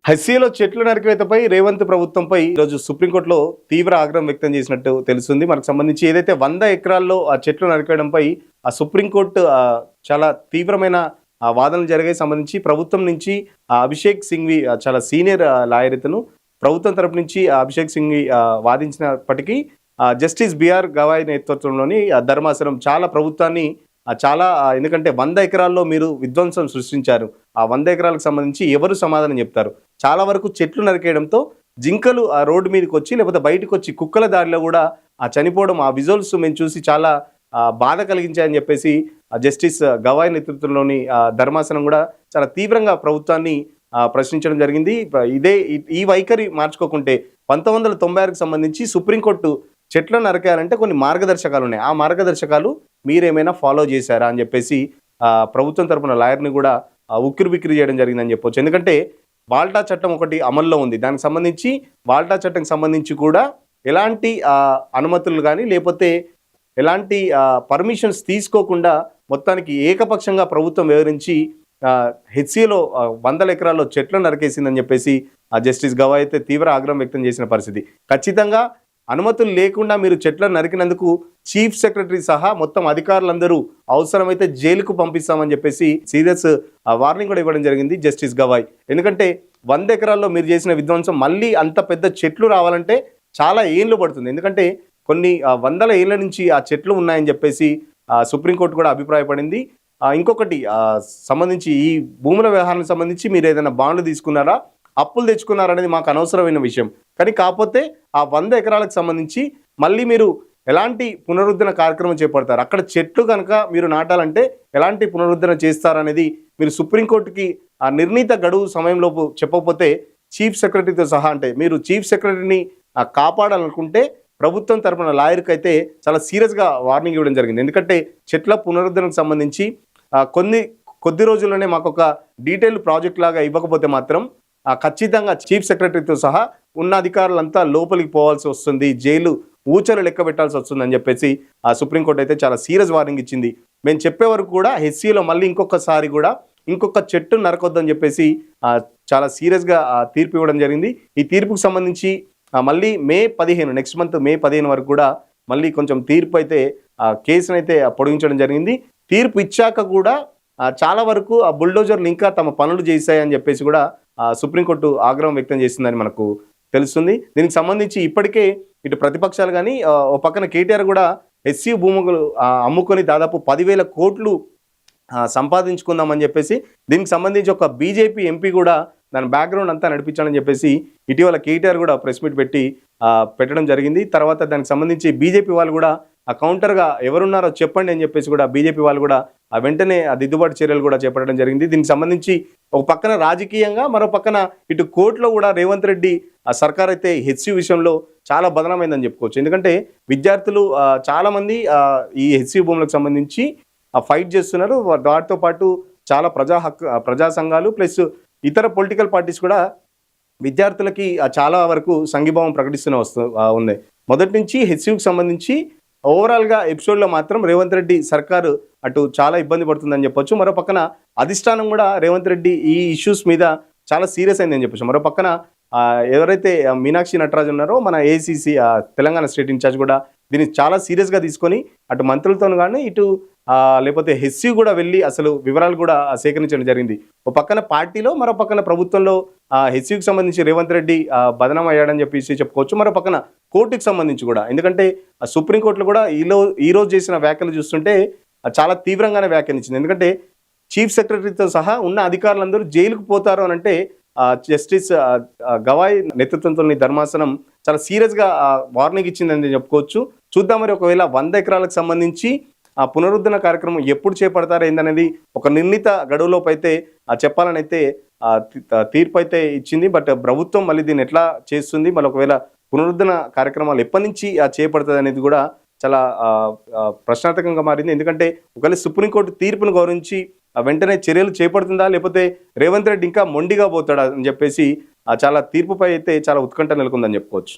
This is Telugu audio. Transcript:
హస్సీలో చెట్లు నరికివేతపై రేవంత్ ప్రభుత్వంపై ఈరోజు సుప్రీంకోర్టులో తీవ్ర ఆగ్రహం వ్యక్తం చేసినట్టు తెలుస్తుంది. మనకు సంబంధించి ఏదైతే 100 ఎకరాల్లో ఆ చెట్లు నరికేయడంపై ఆ సుప్రీంకోర్టు చాలా తీవ్రమైన వాదనలు జరిగాయి. సంబంధించి ప్రభుత్వం నుంచి అభిషేక్ సింఘ్వి చాలా సీనియర్ లాయర్ ఇతను. ప్రభుత్వం తరపు నుంచి అభిషేక్ సింఘ్వి వాదించినప్పటికీ జస్టిస్ బిఆర్ గవాయ్ నేతృత్వంలోని ధర్మాసనం చాలా ప్రభుత్వాన్ని చాలా ఎందుకంటే 100 ఎకరాల్లో మీరు విధ్వంసం సృష్టించారు, ఆ 100 ఎకరాలకు సంబంధించి ఎవరు సమాధానం చెప్తారు? చాలా వరకు చెట్లు నరికేయడంతో జింకలు ఆ రోడ్డు మీదకి వచ్చి లేకపోతే బయటకు వచ్చి కుక్కల దారిలో కూడా చనిపోవడం, ఆ విజువల్స్ మేము చూసి చాలా బాధ కలిగించాయని చెప్పేసి జస్టిస్ గవాయ్ నేతృత్వంలోని ధర్మాసనం కూడా చాలా తీవ్రంగా ప్రభుత్వాన్ని ప్రశ్నించడం జరిగింది. ఈ వైఖరి మార్చుకోకుంటే 1996కు సంబంధించి సుప్రీంకోర్టు చెట్లను నరకేయాలంటే కొన్ని మార్గదర్శకాలు ఉన్నాయి. ఆ మార్గదర్శకాలు మీరేమైనా ఫాలో చేశారా అని చెప్పేసి ప్రభుత్వం తరపున లాయర్ని కూడా ఉక్కిరి బిక్కిరి చేయడం జరిగిందని చెప్పొచ్చు. ఎందుకంటే వాల్టా చట్టం ఒకటి అమల్లో ఉంది. దానికి సంబంధించి వాల్టా చట్టంకి సంబంధించి కూడా ఎలాంటి అనుమతులు కానీ లేకపోతే ఎలాంటి పర్మిషన్స్ తీసుకోకుండా మొత్తానికి ఏకపక్షంగా ప్రభుత్వం వివరించి హెచ్సిలో 100 ఎకరాల్లో చెట్లను నరికేసిందని చెప్పేసి జస్టిస్ గవాయ్ అయితే తీవ్ర ఆగ్రహం వ్యక్తం చేసిన పరిస్థితి. ఖచ్చితంగా అనుమతులు లేకుండా మీరు చెట్లను నరికినందుకు చీఫ్ సెక్రటరీ సహా మొత్తం అధికారులందరూ అవసరమైతే జైలుకు పంపిస్తామని చెప్పేసి సీరియస్ వార్నింగ్ కూడా ఇవ్వడం జరిగింది జస్టిస్ గవాయ్. ఎందుకంటే 100 ఎకరాల్లో మీరు చేసిన విధ్వంసం మళ్ళీ అంత పెద్ద చెట్లు రావాలంటే చాలా ఏళ్ళు పడుతుంది. ఎందుకంటే కొన్ని వందల ఏళ్ల నుంచి ఆ చెట్లు ఉన్నాయని చెప్పేసి సుప్రీంకోర్టు కూడా అభిప్రాయపడింది. ఇంకొకటి సంబంధించి ఈ భూముల వ్యవహారానికి సంబంధించి మీరు ఏదైనా బాండ్లు తీసుకున్నారా, అప్పులు తెచ్చుకున్నారనేది మాకు అనవసరమైన విషయం. కానీ కాకపోతే ఆ 100 ఎకరాలకు సంబంధించి మళ్ళీ మీరు ఎలాంటి పునరుద్ధరణ కార్యక్రమం చేపడతారు, అక్కడ చెట్లు కనుక మీరు నాటాలంటే ఎలాంటి పునరుద్ధరణ చేస్తారనేది మీరు సుప్రీంకోర్టుకి ఆ నిర్ణీత గడువు సమయంలోపు చెప్పకపోతే చీఫ్ సెక్రటరీతో సహా అంటే మీరు చీఫ్ సెక్రటరీని కాపాడాలనుకుంటే ప్రభుత్వం తరపున లాయర్కి అయితే చాలా సీరియస్గా వార్నింగ్ ఇవ్వడం జరిగింది. ఎందుకంటే చెట్ల పునరుద్ధరణకు సంబంధించి కొద్ది రోజుల్లోనే మాకు ఒక డీటెయిల్ ప్రాజెక్ట్ లాగా ఇవ్వకపోతే మాత్రం ఖచ్చితంగా చీఫ్ సెక్రటరీతో సహా ఉన్న అధికారులంతా లోపలికి పోవాల్సి వస్తుంది, జైలు ఊచలు లెక్క పెట్టాల్సి వస్తుందని చెప్పేసి సుప్రీంకోర్టు అయితే చాలా సీరియస్ వార్నింగ్ ఇచ్చింది. మేము చెప్పే వరకు కూడా హెచ్సిలో మళ్ళీ ఇంకొకసారి కూడా ఇంకొక చెట్టు నరకొద్దని చెప్పేసి చాలా సీరియస్గా తీర్పు ఇవ్వడం జరిగింది. ఈ తీర్పుకు సంబంధించి మళ్ళీ మే 15 నెక్స్ట్ మంత్ మే 15 వరకు కూడా మళ్ళీ కొంచెం తీర్పు అయితే కేసును అయితే పొడిగించడం జరిగింది. తీర్పు ఇచ్చాక కూడా చాలా వరకు ఆ బుల్డోజర్లు ఇంకా తమ పనులు చేశాయని చెప్పేసి కూడా సుప్రీంకోర్టు ఆగ్రహం వ్యక్తం చేసిందని మనకు తెలుస్తుంది. దీనికి సంబంధించి ఇప్పటికే ఇటు ప్రతిపక్షాలు కానీ ఓ పక్కన కేటీఆర్ కూడా హెచ్సి భూములు అమ్ముకొని దాదాపు 10,000 కోట్లు సంపాదించుకుందామని చెప్పేసి దీనికి సంబంధించి ఒక బీజేపీ ఎంపీ కూడా దాని బ్యాక్గ్రౌండ్ అంతా నడిపించాలని చెప్పేసి ఇటీవల కేటీఆర్ కూడా ప్రెస్ మీట్ పెట్టడం జరిగింది. తర్వాత దానికి సంబంధించి బీజేపీ వాళ్ళు కూడా ఆ కౌంటర్గా ఎవరున్నారో చెప్పండి అని చెప్పేసి కూడా బీజేపీ వాళ్ళు కూడా వెంటనే దిద్దుబాటు చర్యలు కూడా చేపట్టడం జరిగింది. దీనికి సంబంధించి ఒక పక్కన రాజకీయంగా మరో పక్కన ఇటు కోర్టులో కూడా రేవంత్ రెడ్డి సర్కార్ అయితే హెచ్సి విషయంలో చాలా బదనమైందని చెప్పుకోవచ్చు. ఎందుకంటే విద్యార్థులు చాలామంది ఈ హెచ్సి భూములకు సంబంధించి ఫైట్ చేస్తున్నారు. వాటితో పాటు చాలా ప్రజా సంఘాలు ప్లస్ ఇతర పొలిటికల్ పార్టీస్ కూడా విద్యార్థులకి చాలా వరకు సంఘీభావం ప్రకటిస్తూనే ఉంది. మొదటి నుంచి హెచ్సికి సంబంధించి ఓవరాల్గా ఎపిసోడ్లో మాత్రం రేవంత్ రెడ్డి సర్కారు అటు చాలా ఇబ్బంది పడుతుందని చెప్పొచ్చు. మరో పక్కన అధిష్టానం కూడా రేవంత్ రెడ్డి ఈ ఇష్యూస్ మీద చాలా సీరియస్ అయిందని చెప్పొచ్చు. మరో పక్కన ఎవరైతే మీనాక్షి నటరాజ్ ఉన్నారో మన ఏఐసిసి తెలంగాణ స్టేట్ ఇన్ఛార్జ్ కూడా దీన్ని చాలా సీరియస్గా తీసుకొని అటు మంత్రులతో కానీ ఇటు లేకపోతే హెచ్సి కూడా వెళ్ళి అసలు వివరాలు కూడా సేకరించడం జరిగింది. ఒక పక్కన పార్టీలో మరో పక్కన ప్రభుత్వంలో హెచ్సికి సంబంధించి రేవంత్ రెడ్డి బదనం అయ్యాడని చెప్పేసి చెప్పుకోవచ్చు. మరో పక్కన కోర్టుకి సంబంధించి కూడా ఎందుకంటే సుప్రీంకోర్టులో కూడా ఈరోజు చేసిన వ్యాఖ్యలు చూస్తుంటే చాలా తీవ్రంగానే వ్యాఖ్యానించింది. ఎందుకంటే చీఫ్ సెక్రటరీతో సహా ఉన్న అధికారులందరూ జైలుకు పోతారు అని అంటే జస్టిస్ గవాయ్ నేతృత్వంలోని ధర్మాసనం చాలా సీరియస్గా వార్నింగ్ ఇచ్చిందని చెప్పుకోవచ్చు. చూద్దాం మరి ఒకవేళ 100 ఎకరాలకు సంబంధించి పునరుద్ధరణ కార్యక్రమం ఎప్పుడు చేపడతారు ఏందనేది ఒక నిర్ణీత గడువులోపు అయితే చెప్పాలని అయితే తీర్పు అయితే ఇచ్చింది. బట్ ప్రభుత్వం మళ్ళీ దీన్ని ఎట్లా చేస్తుంది, మళ్ళీ ఒకవేళ పునరుద్ధరణ కార్యక్రమాలు ఎప్పటి నుంచి చేపడుతుంది అనేది కూడా చాలా ప్రశ్నార్థకంగా మారింది. ఎందుకంటే ఒకవేళ సుప్రీంకోర్టు తీర్పును గౌరవించి వెంటనే చర్యలు చేపడుతుందా లేకపోతే రేవంత్ రెడ్డి ఇంకా మొండిగా పోతాడా అని చెప్పేసి చాలా తీర్పుపై అయితే చాలా ఉత్కంఠ నెలకొందని చెప్పుకోవచ్చు.